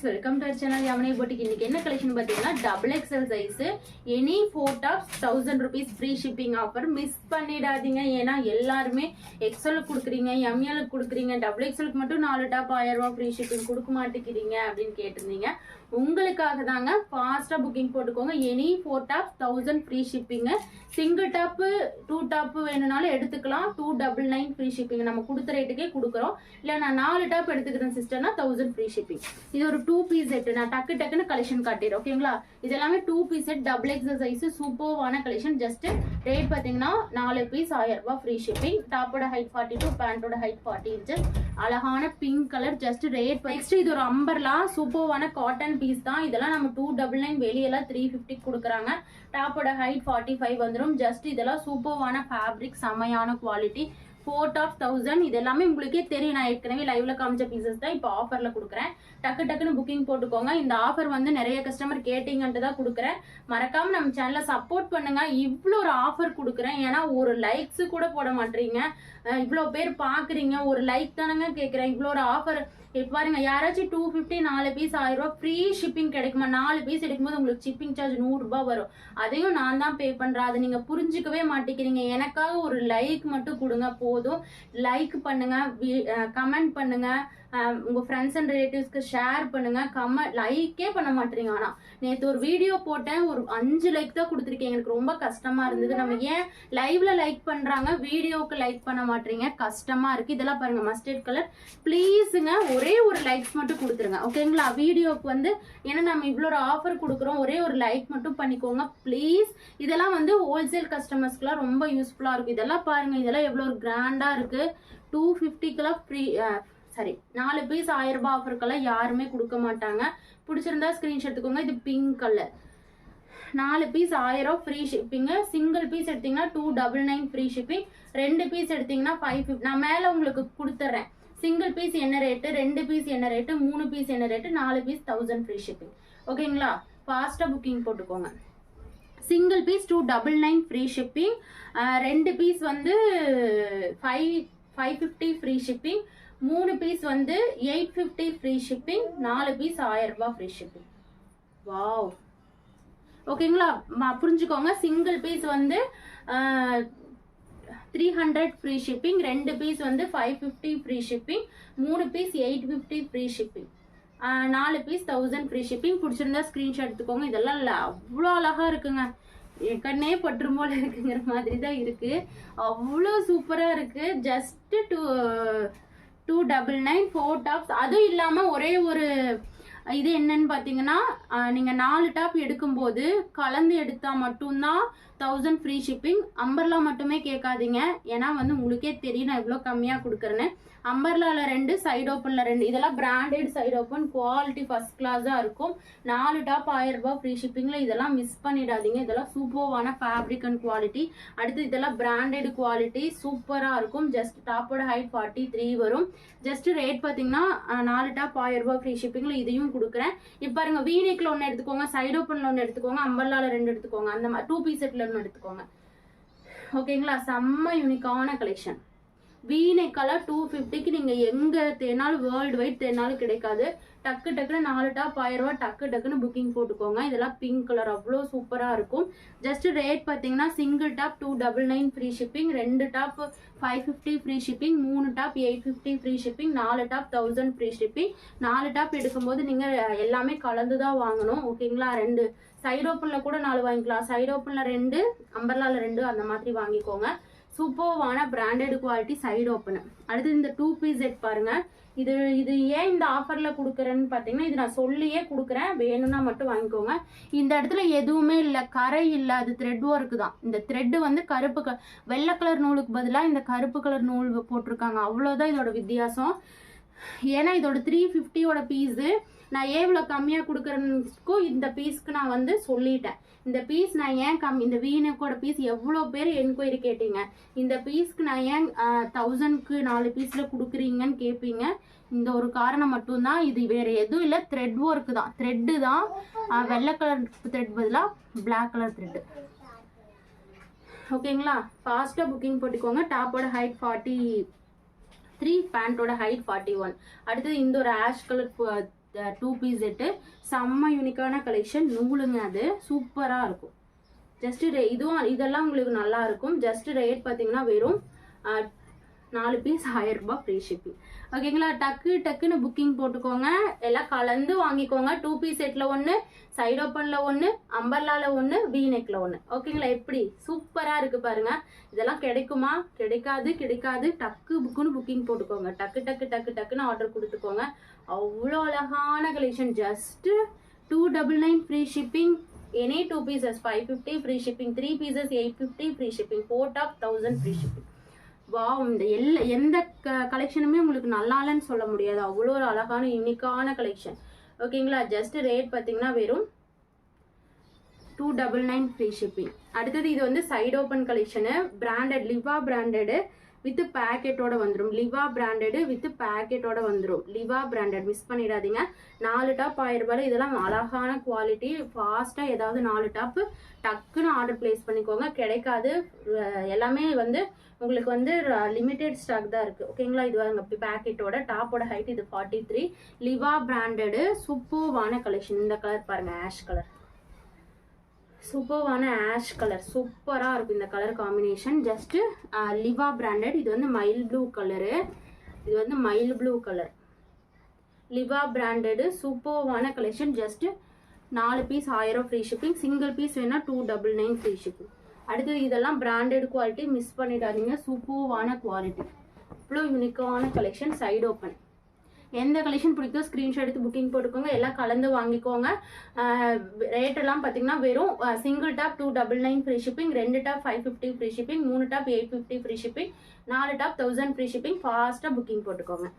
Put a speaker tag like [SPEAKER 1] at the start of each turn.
[SPEAKER 1] friends, welcome to our channel Yamini Boutique. இன்னைக்கு என்ன collection பாத்தீங்கன்னா double XL size any 4 tops 1000 rupees free shipping offer miss பண்ணிடாதீங்க. ஏனா எல்லாரும் XL குடுக்குறீங்க, ML குடுக்குறீங்க, double XL க்கு மட்டும் 4 டாப் 1000 ரூபாய் free shipping கொடுக்க மாட்டேங்கிறீங்க அப்படினு கேட்டிருந்தீங்க. உங்களுக்காக தாங்க ஃபாஸ்டா புக்கிங் போட்டுக்கோங்க. any 4 tops 1000 free shipping. Single top 2 top வேணும்னாலும் எடுத்துக்கலாம். 299 free shipping நம்ம கொடுத்த ரேட்டுக்கே கொடுக்குறோம். இல்ல நான் 4 டாப் எடுத்துக்கிறேன் சிஸ்டர்னா 1000 free shipping. இது ஒரு 2 பீஸ் செட். நான் டக்குன்னு கலெக்ஷன் காட்டிடுறேன். ஓகேங்களா? இது எல்லாமே 2 piece set double XL size சூப்பர்வான கலெக்ஷன். ஜஸ்ட் ரேட் பாத்தீங்கன்னா 4 பீஸ் 1000 ரூபாய் ஃப்ரீ ஷிப்பிங். டாப்போட ஹைட் 42, பேண்டோட ஹைட் 40 inches. அழகான pink colour. Just rate next இது ஒரு அம்பர்லா சூப்பர்வான காட்டன் பீஸ் தான். இதெல்லாம் நம்ம 299 வெளியெல்லாம் 350 கொடுக்குறாங்க. டாப்போட ஹைட் 45 வந்துடும். ஜஸ்ட் இதெல்லாம் சூப்பர்வான ஃபேப்ரிக், செமையான குவாலிட்டி. 4 top 1000. இது எல்லாமே உங்களுக்கே தெரியும். நான் ஏற்கனவே லைவ்ல காமிச்ச பீசஸ் தான் இப்போ ஆஃபர்ல கொடுக்குறேன். டக்குன்னு புக்கிங் போட்டுக்கோங்க. இந்த ஆஃபர் வந்து நிறைய கஸ்டமர் கேட்டிங்கன்ட்டு தான் கொடுக்குறேன். மறக்காம நம்ம சேனலை சப்போர்ட் பண்ணுங்க. இவ்வளோ ஒரு ஆஃபர் கொடுக்குறேன். ஏன்னா ஒரு லைக்ஸ் கூட போட மாட்டீங்க. இவ்வளோ பேர் பாக்குறீங்க, ஒரு லைக் தானங்க கேட்குறேன். இவ்வளோ ஒரு ஆஃபர் இப்போ பாருங்க, யாராச்சும் 250 4 பீஸ் 1000 ரூபாய் ஃப்ரீ ஷிப்பிங் கிடைக்குமா? 4 பீஸ் எடுக்கும்போது உங்களுக்கு ஷிப்பிங் சார்ஜ் 100 ரூபாய் வரும். அதையும் நான் தான் பே பண்றேன். அதை நீங்க புரிஞ்சுக்கவே மாட்டேங்கிறீங்க. எனக்காக ஒரு லைக் மட்டும் கொடுங்க போதும். லைக் பண்ணுங்க, கமெண்ட் பண்ணுங்க, உங்க ஃப்ரெண்ட்ஸ் அண்ட் ரிலேட்டிவ்ஸ்க்கு ஷேர் பண்ணுங்க. லைக்கே பண்ண மாட்டீங்க. ஆனா நேற்று ஒரு வீடியோ போட்டேன், ஒரு 5 லைக் தான் கொடுத்துருக்கேன். எனக்கு ரொம்ப கஷ்டமா இருந்தது. நம்ம ஏன் லைவ்ல லைக் பண்றாங்க, வீடியோக்கு லைக் பண்ண மாட்டீங்க? கஷ்டமா இருக்கு. இதெல்லாம் பாருங்க, மஸ்டர்ட் கலர். ப்ளீஸுங்க ஒரே ஒரு லைக்ஸ் மட்டும் கொடுத்துருங்க. ஓகேங்களா? வீடியோக்கு வந்து ஏன்னா நம்ம இவ்வளோ ஒரு ஆஃபர் கொடுக்குறோம். ஒரே ஒரு லைக் மட்டும் பண்ணிக்கோங்க ப்ளீஸ். இதெல்லாம் வந்து ஹோல்சேல் கஸ்டமர்ஸ்க்குலாம் ரொம்ப யூஸ்ஃபுல்லா இருக்கும். இதெல்லாம் பாருங்க, இதெல்லாம் எவ்வளோ ஒரு கிராண்டா இருக்கு. 250க்குலாம் ஃப்ரீ, சரி 4 பீஸ் 1000 ரூபாய் ஆஃபருக்கெல்லாம் யாருமே கொடுக்க மாட்டாங்க. பிடிச்சிருந்தா ஸ்கிரீன்ஷாட் எடுத்துக்கோங்க. இது pink colour. 4 piece 1000 free shipping. Single piece எடுத்தீங்கன்னா 299 ஃப்ரீ ஷிப்பிங். 2 பீஸ் எடுத்தீங்கன்னா 550. நான் மேல உங்களுக்கு கொடுத்துறேன். சிங்கிள் பீஸ் என்ன ரேட்டு, 2 பீஸ் என்ன ரேட்டு, 3 பீஸ் என்ன ரேட்டு, 4 பீஸ் 1000 ஃப்ரீ ஷிப்பிங். ஓகேங்களா? ஃபாஸ்டா புக்கிங் போட்டுக்கோங்க. Single piece 299 free shipping. 2 piece வந்து 550 ஃப்ரீ ஷிப்பிங். 3 பீஸ் வந்து 850 ஃப்ரீ ஷிப்பிங். 4 பீஸ் 1000 ரூபாய் ஃப்ரீ ஷிப்பிங். வாவ். ஓகேங்களா? புரிஞ்சுக்கோங்க. சிங்கிள் பீஸ் வந்து 300 ஃப்ரீ ஷிப்பிங். 2 பீஸ் வந்து 550 free shipping. 3 piece 850 free shipping. 4 piece 1000 free shipping. பிடிச்சிருந்தா ஸ்கிரீன்ஷாட் எடுத்துக்கோங்க. இதெல்லாம் அவ்வளோ அழகா இருக்குங்க. கண்ணே பற்று போல இருக்குங்கிற மாதிரி தான் இருக்கு. அவ்வளோ சூப்பரா இருக்கு. Just 299 4 tops. அதுவும் இல்லாம ஒரே ஒரு இது என்னன்னு பாத்தீங்கன்னா, நீங்க 4 டாப் எடுக்கும்போது கலந்து எடுத்தா மட்டும்தான் 1000 ஃப்ரீ ஷிப்பிங். அம்பர்லா மட்டுமே கேட்காதீங்க. ஏன்னா வந்து உங்களுக்கே தெரியும் நான் இவ்வளோ கம்மியா கொடுக்குறேன்னு. அம்பர்லால 2, சைட் ஓப்பன்ல 2. இதெல்லாம் branded side open, quality first கிளாஸா இருக்கும். 4 டாப் 1000 ரூபாய் ஃப்ரீ ஷிப்பிங்ல. இதெல்லாம் மிஸ் பண்ணிடாதீங்க. இதெல்லாம் சூப்பர்வான ஃபேப்ரிக் அண்ட் குவாலிட்டி. அடுத்து இதெல்லாம் பிராண்டட் குவாலிட்டி சூப்பரா இருக்கும். ஜஸ்ட் டாப்போட ஹைட் 43 வரும். ஜஸ்ட் ரேட் பாத்தீங்கன்னா 4 டாப் 1000 ரூபாய் ஃப்ரீ ஷிப்பிங்ல இதையும் கொடுக்குறேன். இப்ப பாருங்க, வீநெக்ல 1 எடுத்துக்கோங்க, சைட் ஓப்பன்ல 1 எடுத்துக்கோங்க, அம்பர்லால 2 எடுத்துக்கோங்க. அந்த மாதிரி 2 பீஸ் செட்ல 1 எடுத்துக்கோங்க. ஓகேங்களா? செம்ம யூனிக்கான கலெக்ஷன். வீநெக் கலர் 250க்கு நீங்க எங்க தேனாலும் வேர்ல்டு வைட் தேனாலும் கிடைக்காது. டக்குன்னு 4 டாப் 1000 ரூபாய் டக்குன்னு புக்கிங் போட்டுக்கோங்க. இதெல்லாம் பிங்க் கலர் அவ்வளோ சூப்பரா இருக்கும். ஜஸ்ட் ரேட் பாத்தீங்கன்னா single top 299 free shipping. 2 top 550 free shipping. 3 top 850 free shipping. 4 top 1000 free shipping. 4 top எடுக்கும்போது நீங்க எல்லாமே கலந்துதான் வாங்கணும். ஓகேங்களா? 2 சைடு ஓப்பன்ல கூட 4 வாங்கிக்கலாம். சைடு ஓப்பன்ல 2, அம்பர்லால 2 அந்த மாதிரி வாங்கிக்கோங்க. சூப்பர்வான பிராண்டட் குவாலிட்டி சைடு ஓப்பன். அடுத்து இந்த 2 பீஸ் செட் பாருங்க. இது ஏன் இந்த ஆஃபர்ல கொடுக்குறேன்னு பாத்தீங்கன்னா, இது நான் சொல்லியே கொடுக்குறேன். வேணும்னா மட்டும் வாங்கிக்கோங்க. இந்த இடத்துல எதுவுமே இல்லை, கரை இல்லை, அது த்ரெட் ஒர்க் தான். இந்த த்ரெட் வந்து கருப்பு வெள்ளை கலர் நூலுக்கு பதிலாக இந்த கருப்பு கலர் நூல் போட்டிருக்காங்க. அவ்வளோதான் இதோட வித்தியாசம். ஏன்னா இதோட 350யோட பீஸு நான் எவ்வளோ கம்மியாக கொடுக்குறேன்னுக்கும் இந்த பீஸ்க்கு நான் வந்து சொல்லிட்டேன். இந்த பீஸ் நான் ஏன் இந்த வீனக்கோட பீஸ் எவ்வளோ பேர் என்கொயரி கேட்டீங்க. இந்த பீஸ்க்கு நான் ஏன் 1000க்கு 4 பீஸில் கொடுக்குறீங்கன்னு கேட்பீங்க. இந்த ஒரு காரணம் மட்டும்தான். இது வேற எதுவும் இல்லை, த்ரெட் ஒர்க் தான். த்ரெட்டு தான். வெள்ளை கலர் த்ரெட் பதிலாக பிளாக் கலர் த்ரெட்டு. ஓகேங்களா? ஃபாஸ்ட்டாக புக்கிங் போட்டுக்கோங்க. டாப்போட ஹைட் 43, பேண்டோட ஹைட் 41. அடுத்தது இந்த ஒரு ஆஷ் கலர் 2 பீஸ் செட்டு. செம்ம யூனிக்கான கலெக்ஷன், நூலுங்க அது சூப்பராக இருக்கும். ஜஸ்ட் இதெல்லாம் உங்களுக்கு நல்லா இருக்கும். ஜஸ்ட் ரேட் பார்த்தீங்கன்னா வெறும் 4 பீஸ் 1000 ரூபாய் ஃப்ரீ ஷிப்பிங். ஓகேங்களா? டக்குன்னு புக்கிங் போட்டுக்கோங்க, எல்லாம் கலந்து வாங்கிக்கோங்க. 2 பீஸ் செட்ல 1, சைட் ஓப்பன்ல 1, அம்பர்லால 1, வி நெக்ல 1. ஓகேங்களா? எப்படி சூப்பரா இருக்கு பாருங்க. இதெல்லாம் கிடைக்குமா? கிடைக்காது. புக்குன்னு புக்கிங் போட்டுக்கோங்க. டக்குன்னு ஆர்டர் கொடுத்துக்கோங்க. அவ்வளோ அழகான collection. Just 299 free shipping. Any 2 pieces 550 free shipping, 3 pieces 850 free shipping, 4 top 1000 free shipping. Wow, இந்த எந்த கலெக்ஷனுமே உங்களுக்கு நல்லா இல்லைன்னு சொல்ல முடியாது. அவ்வளோ ஒரு அழகான யூனிக்கான கலெக்ஷன். ஓகேங்களா? ஜஸ்ட் ரேட் பார்த்தீங்கன்னா வெறும் 299 ஃப்ரீ ஷிப்பிங். அடுத்தது இது வந்து சைடு ஓப்பன் கலெக்ஷனு. பிராண்டட், லிவா பிராண்டடு வித் பேக்கெட்டோட வந்துடும். லிவா பிராண்டடு வித் பேக்கெட்டோட வந்துடும். லிவா பிராண்டட் மிஸ் பண்ணிடாதீங்க. 4 டாப் 1000 ரூபாய். இதெல்லாம் அழகான குவாலிட்டி. ஃபாஸ்ட்டாக ஏதாவது 4 டாப்பு டக்குன்னு ஆர்டர் பிளேஸ் பண்ணிக்கோங்க. கிடைக்காது. எல்லாமே வந்து உங்களுக்கு வந்து லிமிடெட் ஸ்டாக் தான் இருக்குது. ஓகேங்களா? இது வந்து பேக்கெட்டோட டாப்போட ஹைட் இது 43. லிவா பிராண்டடு சூப்பர்வான கலெக்ஷன். இந்த கலர் பாருங்க, ஆஷ் கலர், சூப்பர்வான ஆஷ் கலர், சூப்பராக இருக்கும் இந்த colour combination. Just Liva branded. இது வந்து mild blue colour. Liva branded சூப்பர்வான collection. Just 4 piece 1000 free shipping. Single piece வேணால் 299 ஃப்ரீ ஷிப்பிங். அடுத்தது இதெல்லாம் பிராண்டட் குவாலிட்டி, மிஸ் பண்ணிடாதீங்க. சூப்பர்வான குவாலிட்டி, இவ்வளோ யூனிக்கான கலெக்ஷன். Side open. எந்த கலெக்ஷன் பிடிக்கோ ஸ்க்ரீன்ஷாட் எடுத்து புக்கிங் போட்டுக்கோங்க. எல்லாம் கலந்து வாங்கிக்கோங்க. ரேட்டெல்லாம் பார்த்தீங்கன்னா வெறும் single top 299 free shipping, 2 top 550 free shipping, 3 top 850 free shipping, 4 top 1000 free shipping. ஃபாஸ்ட்டாக புக்கிங் போட்டுக்கோங்க.